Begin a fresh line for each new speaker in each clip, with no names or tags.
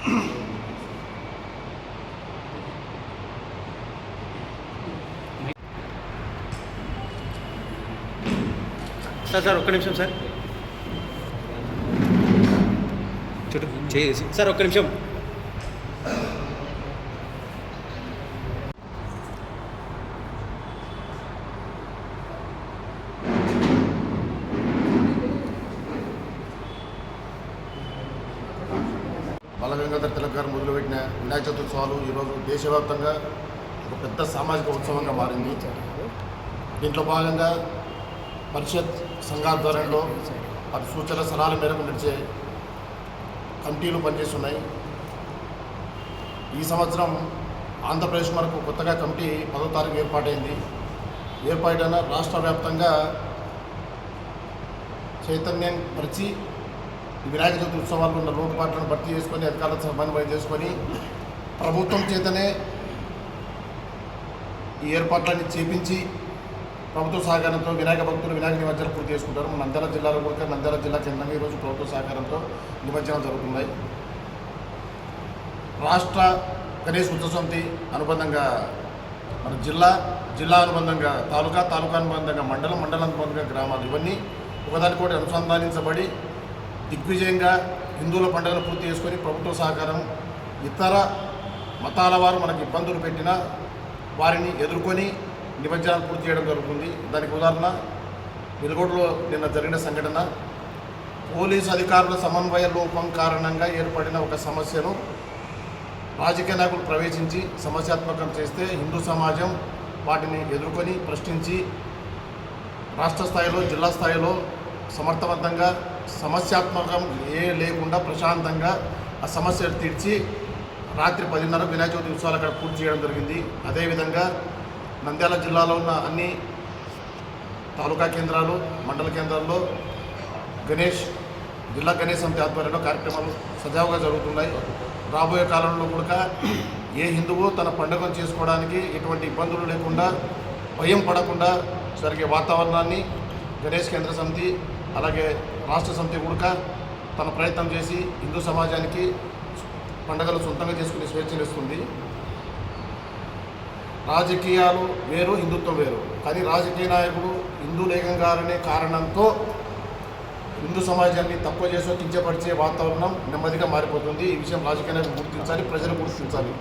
Sir ఒక్క నిమిషం sir చుట్టూ చేసి సార్ ఒక్క నిమిషం.
బాలగంగాధర్ తిలక్ గారు మొదలుపెట్టిన వినాయక చవితి ఉత్సవాలు ఈరోజు దేశవ్యాప్తంగా ఒక పెద్ద సామాజిక ఉత్సవంగా మారింది. దీంట్లో భాగంగా పరిషత్ సంఘాధ్వర్యంలో వారి సూచన సలహాల మేరకు నడిచే కమిటీలు పనిచేస్తున్నాయి. ఈ సంవత్సరం ఆంధ్రప్రదేశ్ మనకు కొత్తగా కమిటీ 10వ తారీఖు ఏర్పాటైంది. ఏర్పాటైన రాష్ట్ర వ్యాప్తంగా చైతన్యం పరిచి వినాయక చవితి ఉత్సవాల్లో ఉన్న లోటుపాట్లను భర్తీ చేసుకొని అధికారులతో సమన్వయం చేసుకొని ప్రభుత్వం చేతనే ఈ ఏర్పాట్లన్నీ చేపించి ప్రభుత్వ సహకారంతో వినాయక భక్తులు వినాయక నిమజ్జనం పూర్తి చేసుకుంటారు. నంద్యాల జిల్లాలో కూడా నంద్యాల జిల్లా కేంద్రంగా ఈరోజు ప్రభుత్వ సహకారంతో నిమజ్జనం జరుగుతున్నాయి. రాష్ట్ర గణేష్ ఉత్సవ సమితి అనుబంధంగా మన జిల్లా అనుబంధంగా తాలూకా అనుబంధంగా మండలం అనుబంధంగా గ్రామాలు ఇవన్నీ ఒకదానికోటి అనుసంధానించబడి దిగ్విజయంగా హిందువుల పండుగను పూర్తి చేసుకొని ప్రభుత్వ సహకారం ఇతర మతాల వారు మనకు ఇబ్బందులు పెట్టినా వారిని ఎదుర్కొని నిమజ్జనాలు పూర్తి చేయడం జరుగుతుంది. దానికి ఉదాహరణ వెలుగోడులో నిన్న జరిగిన సంఘటన. పోలీసు అధికారుల సమన్వయ లోపం కారణంగా ఏర్పడిన ఒక సమస్యను రాజకీయ నాయకులు ప్రవేశించి సమస్యాత్మకం చేస్తే హిందూ సమాజం వాటిని ఎదుర్కొని ప్రశ్నించి రాష్ట్ర స్థాయిలో జిల్లా స్థాయిలో సమర్థవంతంగా సమస్యాత్మకం లేకుండా ప్రశాంతంగా ఆ సమస్యలు తీర్చి రాత్రి 10:30 వినాయక చవితి ఉత్సవాలు అక్కడ పూర్తి చేయడం జరిగింది. అదేవిధంగా నంద్యాల జిల్లాలో ఉన్న అన్ని తాలూకా కేంద్రాలు మండల కేంద్రాల్లో జిల్లా గణేష్ సమితి ఆధ్వర్యంలో కార్యక్రమాలు సజావుగా జరుగుతున్నాయి. రాబోయే కాలంలో కూడా ఏ హిందువు తన పండుగను చేసుకోవడానికి ఎటువంటి ఇబ్బందులు లేకుండా భయం పడకుండా జరిగే వాతావరణాన్ని గణేష్ కేంద్ర సమితి అలాగే రాష్ట్ర సమితి కూడా తన ప్రయత్నం చేసి హిందూ సమాజానికి పండుగలు సొంతంగా చేసుకునే స్వేచ్ఛనిస్తుంది. రాజకీయాలు వేరు, హిందుత్వం వేరు. కానీ రాజకీయ నాయకుడు హిందూ లేఖంగారనే కారణంతో హిందూ సమాజాన్ని తక్కువ చేసో కించపరిచే వాతావరణం నెమ్మదిగా మారిపోతుంది. ఈ విషయం రాజకీయ నాయకులు గుర్తించాలి, ప్రజలు గుర్తించాలి.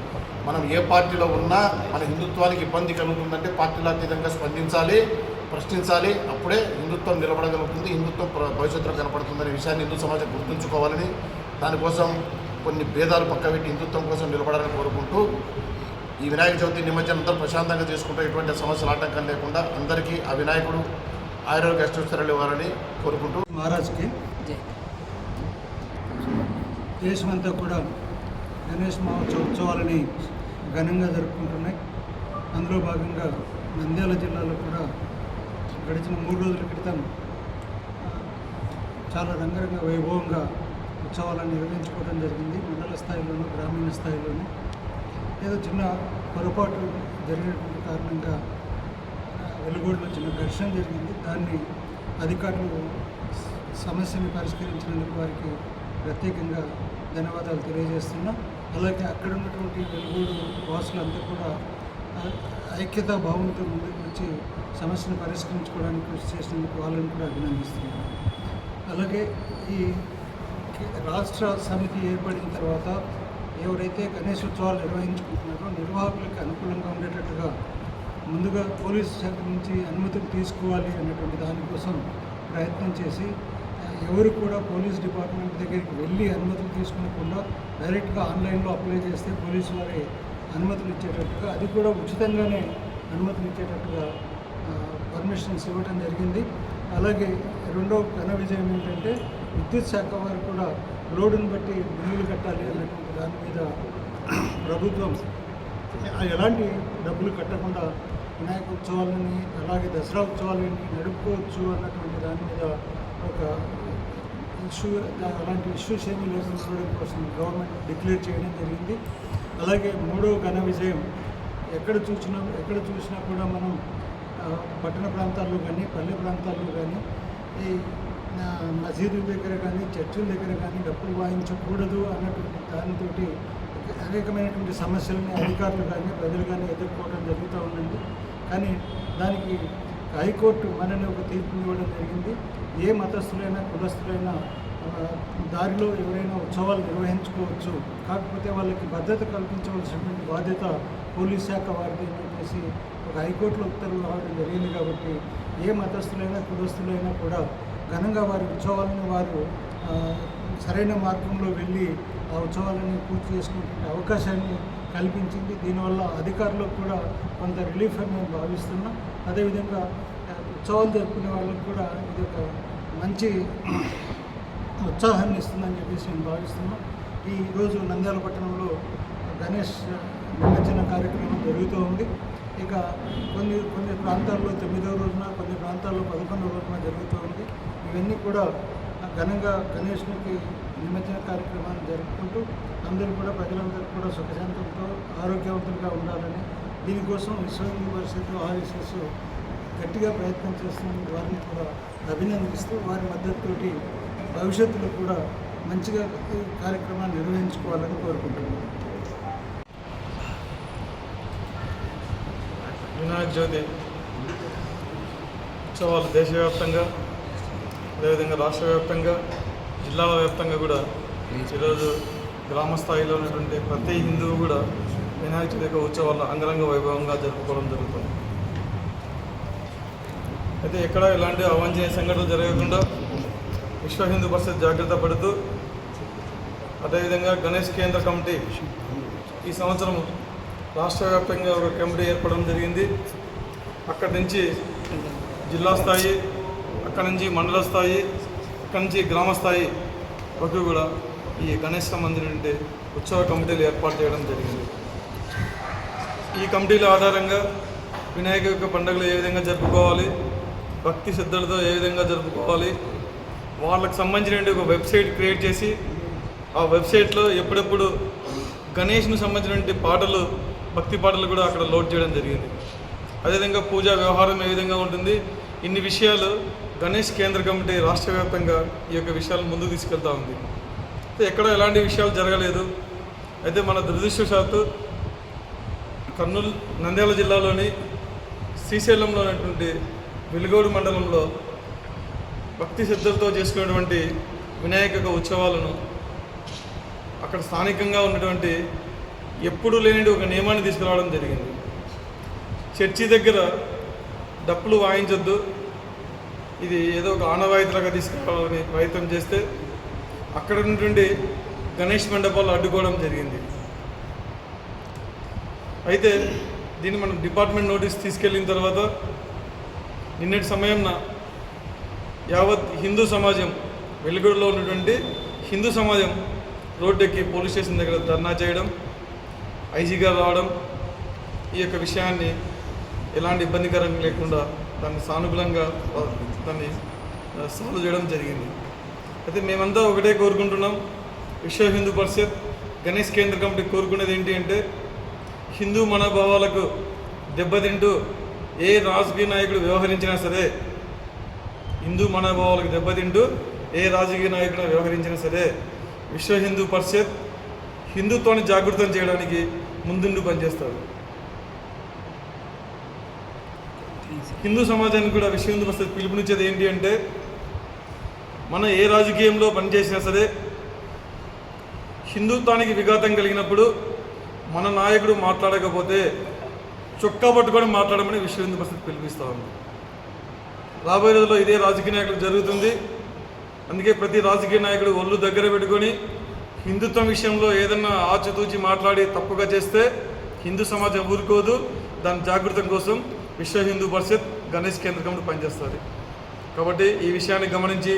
మనం ఏ పార్టీలో ఉన్నా మన హిందుత్వానికి ఇబ్బంది కలుగుతుందంటే పార్టీల అతీతంగా స్పందించాలి, ప్రశ్నించాలి. అప్పుడే హిందుత్వం నిలబడగలుగుతుంది, హిందుత్వం భవిష్యత్తులో కనపడుతుందనే విషయాన్ని హిందూ సమాజం గుర్తుంచుకోవాలని, దానికోసం కొన్ని భేదాలు పక్కబెట్టి హిందుత్వం కోసం నిలబడాలని కోరుకుంటూ ఈ వినాయక చవితి నిమజ్జనం అంతా ప్రశాంతంగా చేసుకుంటూ ఎటువంటి సమస్యలు ఆటంకం లేకుండా అందరికీ ఆ వినాయకుడు ఆరోగ్య అష్టోత్తరాలు ఇవ్వాలని కోరుకుంటూ
మహారాజ్కి దేశమంతా కూడా గణేష్ మహోత్సవ ఉత్సవాలని ఘనంగా జరుపుకుంటున్నాయి. అందులో భాగంగా నంద్యాల జిల్లాలో కూడా గడిచిన 3 రోజుల క్రితం చాలా రంగరంగ వైభవంగా ఉత్సవాలను నిర్వహించుకోవడం జరిగింది. మండల స్థాయిలోనూ గ్రామీణ స్థాయిలోనూ ఏదో చిన్న పొరపాటు జరిగినటువంటి కారణంగా వెలుగోడులో చిన్న ఘర్షణ జరిగింది. దాన్ని అధికారులు సమస్యను పరిష్కరించినందుకు వారికి ప్రత్యేకంగా ధన్యవాదాలు తెలియజేస్తున్నాం. అలాగే అక్కడ ఉన్నటువంటి వెలుగోడు వాసులంతా కూడా ఐక్యతా భావంతో ముందుకు వచ్చి సమస్యను పరిష్కరించుకోవడానికి కృషి చేసినందుకు వాళ్ళని కూడా అభినందిస్తున్నాం. అలాగే ఈ రాష్ట్ర సమితి ఏర్పడిన తర్వాత ఎవరైతే గణేష్ ఉత్సవాలు నిర్వహించుకుంటున్నారో నిర్వాహకులకు అనుకూలంగా ఉండేటట్టుగా ముందుగా పోలీసు శాఖ నుంచి అనుమతులు తీసుకోవాలి అన్నటువంటి దానికోసం ప్రయత్నం చేసి ఎవరు కూడా పోలీస్ డిపార్ట్మెంట్ దగ్గరికి వెళ్ళి అనుమతులు తీసుకోకుండా డైరెక్ట్గా ఆన్లైన్లో అప్లై చేస్తే పోలీసు వారి అనుమతులు ఇచ్చేటట్టుగా, అది కూడా ఉచితంగానే అనుమతులు ఇచ్చేటట్టుగా పర్మిషన్స్ ఇవ్వడం జరిగింది. అలాగే రెండో ఘన విజయం ఏంటంటే విద్యుత్ శాఖ వారు కూడా లోడును బట్టి బిల్లులు కట్టాలి అన్నటువంటి దాని మీద ప్రభుత్వం ఎలాంటి డబ్బులు కట్టకుండా వినాయక ఉత్సవాలని అలాగే దసరా ఉత్సవాలని నడుపుకోవచ్చు అన్నటువంటి దాని మీద ఒక ఇష్యూ, అలాంటి ఇష్యూస్ ఏమీ లేకపోవడం కోసం గవర్నమెంట్ డిక్లేర్ చేయడం జరిగింది. అలాగే మూడో ఘన విజయం ఎక్కడ చూసినా కూడా మనం పట్టణ ప్రాంతాల్లో కానీ పల్లె ప్రాంతాల్లో కానీ ఈ మసీదుల దగ్గర కానీ చర్చిల దగ్గర కానీ డప్పులు వాయించకూడదు అన్నటువంటి దానితో అనేకమైనటువంటి సమస్యలని అధికారులు కానీ ప్రజలు కానీ ఎదుర్కోవడం జరుగుతూ ఉందండి. కానీ దానికి హైకోర్టు మనని ఒక తీర్పుని ఇవ్వడం జరిగింది. ఏ మతస్థులైనా కులస్థులైనా దారిలో ఎవరైనా ఉత్సవాలు నిర్వహించుకోవచ్చు, కాకపోతే వాళ్ళకి భద్రత కల్పించవలసినటువంటి బాధ్యత పోలీస్ శాఖ వారిది అని చెప్పేసి ఒక హైకోర్టులో ఉత్తర్వులు రావడం జరిగింది. కాబట్టి ఏ మతస్థులైనా కులస్థులైనా కూడా ఘనంగా వారి ఉత్సవాలను వారు సరైన మార్గంలో వెళ్ళి ఆ ఉత్సవాలను పూర్తి చేసుకునే అవకాశాన్ని కల్పించింది. దీనివల్ల అధికారులకు కూడా కొంత రిలీఫ్ అని మేము భావిస్తున్నాం. అదేవిధంగా ఉత్సవాలు జరుపుకునే వాళ్ళకు కూడా ఇది ఒక మంచి ఉత్సాహాన్ని ఇస్తుందని చెప్పేసి మేము భావిస్తున్నాం. ఈరోజు నంద్యాల పట్టణంలో గణేష్ నిమజ్జన కార్యక్రమం జరుగుతూ ఉంది. ఇక కొన్ని ప్రాంతాల్లో 9వ రోజున, కొన్ని ప్రాంతాల్లో 11వ రోజున జరుగుతూ ఉంది. ఇవన్నీ కూడా ఘనంగా గణేష్నికి నిమజ్జన కార్యక్రమాన్ని జరుపుకుంటూ అందరూ కూడా ప్రజలందరూ కూడా సుఖశాంతంతో ఆరోగ్యవంతులుగా ఉండాలని, దీనికోసం విశ్వ హిందూ పరిషత్ RSS గట్టిగా ప్రయత్నం చేస్తున్నందుకు వారిని కూడా అభినందిస్తూ వారి మద్దతుతోటి భవిష్యత్తులో కూడా మంచిగా ఈ కార్యక్రమాన్ని నిర్వహించుకోవాలని కోరుకుంటున్నాను.
వినాయక చవితి ఉత్సవాలు దేశవ్యాప్తంగా, అదేవిధంగా రాష్ట్ర వ్యాప్తంగా, జిల్లాల వ్యాప్తంగా కూడా ఈరోజు గ్రామ స్థాయిలో ఉన్నటువంటి ప్రతి హిందువు కూడా వినాయక చవితి ఉత్సవాలు అంగరంగ వైభవంగా జరుపుకోవడం జరుగుతుంది. అయితే ఎక్కడ ఎలాంటి అవాంఛనీయ సంఘటనలు జరగకుండా విశ్వ హిందూ పరిషత్ జాగ్రత్త పడుతూ, అదేవిధంగా గణేష్ కేంద్ర కమిటీ ఈ సంవత్సరం రాష్ట్ర వ్యాప్తంగా ఒక కమిటీ ఏర్పడడం జరిగింది. అక్కడి నుంచి జిల్లా స్థాయి, అక్కడి నుంచి మండల స్థాయి, అక్కడి నుంచి గ్రామ స్థాయి వరకు కూడా ఈ గణేష్ సంబంధించిన ఉత్సవ కమిటీలు ఏర్పాటు చేయడం జరిగింది. ఈ కమిటీల ఆధారంగా వినాయక యొక్క పండుగలు ఏ విధంగా జరుపుకోవాలి, భక్తి శ్రద్ధలతో ఏ విధంగా జరుపుకోవాలి, వాళ్ళకి సంబంధించిన ఒక వెబ్సైట్ క్రియేట్ చేసి ఆ వెబ్సైట్లో ఎప్పుడెప్పుడు గణేష్ను సంబంధించిన పాటలు, భక్తి పాటలు కూడా అక్కడ లోడ్ చేయడం జరిగింది. అదేవిధంగా పూజా వ్యవహారం ఏ విధంగా ఉంటుంది, ఇన్ని విషయాలు గణేష్ కేంద్ర కమిటీ రాష్ట్ర వ్యాప్తంగా ఈ యొక్క విషయాలు ముందుకు తీసుకెళ్తూ ఉంది. అయితే ఎక్కడ ఎలాంటి విషయాలు జరగలేదు. అయితే మన దురదృష్టవశాత్తు నంద్యాల జిల్లాలోని శ్రీశైలంలో ఉన్నటువంటి వెలుగోడు మండలంలో భక్తి శ్రద్ధలతో చేసుకున్నటువంటి వినాయక ఉత్సవాలను అక్కడ స్థానికంగా ఉన్నటువంటి ఎప్పుడూ లేని ఒక నియమాన్ని తీసుకురావడం జరిగింది. చర్చి దగ్గర డప్పులు వాయించొద్దు, ఇది ఏదో ఒక ఆనవాయితీలాగా తీసుకురావాలని ప్రయత్నం చేస్తే అక్కడ ఉన్నటువంటి గణేష్ మండపాలు అడ్డుకోవడం జరిగింది. అయితే దీన్ని మనం డిపార్ట్మెంట్ నోటీస్ తీసుకెళ్ళిన తర్వాత నిన్నటి సమయంన యావత్ హిందూ సమాజం, వెలుగుడిలో ఉన్నటువంటి హిందూ సమాజం రోడ్డెక్కి పోలీస్ స్టేషన్ దగ్గర ధర్నా చేయడం, ఐజీ గారు రావడం, ఈ యొక్క విషయాన్ని ఎలాంటి ఇబ్బందికరం లేకుండా దాన్ని సానుకూలంగా దాన్ని సాల్వ్ చేయడం జరిగింది. అయితే మేమంతా ఒకటే కోరుకుంటున్నాం, విశ్వ హిందూ పరిషత్ గణేష్ కేంద్ర కమిటీ కోరుకునేది ఏంటి అంటే, హిందూ మనోభావాలకు దెబ్బతింటూ ఏ రాజకీయ నాయకుడు వ్యవహరించినా సరే, హిందూ మనోభావాలకు దెబ్బతింటూ ఏ రాజకీయ నాయకుడు వ్యవహరించినా సరే విశ్వ హిందూ పరిషత్ హిందుత్వాన్ని జాగృతం చేయడానికి ముందుండి పనిచేస్తారు. హిందూ సమాజానికి కూడా విశ్వ హిందూ పరిషత్ పిలుపునిచ్చేది ఏంటి అంటే, మనం ఏ రాజకీయంలో పనిచేసినా సరే హిందుత్వానికి విఘాతం కలిగినప్పుడు మన నాయకుడు మాట్లాడకపోతే చొక్కా పట్టుకొని మాట్లాడమని విశ్వ హిందూ పరిషత్ పిలిపిస్తూ ఉంది. రాబోయే రోజుల్లో ఇదే రాజకీయ నాయకులు జరుగుతుంది. అందుకే ప్రతి రాజకీయ నాయకుడు ఒళ్ళు దగ్గర పెట్టుకొని హిందుత్వం విషయంలో ఏదన్నా ఆచితూచి మాట్లాడి తప్పుగా చేస్తే హిందూ సమాజం ఊరుకోదు. దాని జాగృతం కోసం విశ్వ హిందూ పరిషత్ గణేష్ కేంద్ర కమిటీ పనిచేస్తుంది. కాబట్టి ఈ విషయాన్ని గమనించి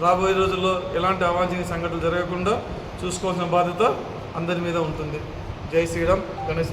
రాబోయే రోజుల్లో ఎలాంటి అవాంఛనీయ సంఘటనలు జరగకుండా చూసుకోవాల్సిన బాధ్యత అందరి మీద ఉంటుంది. జై శ్రీరామ్. గణేష్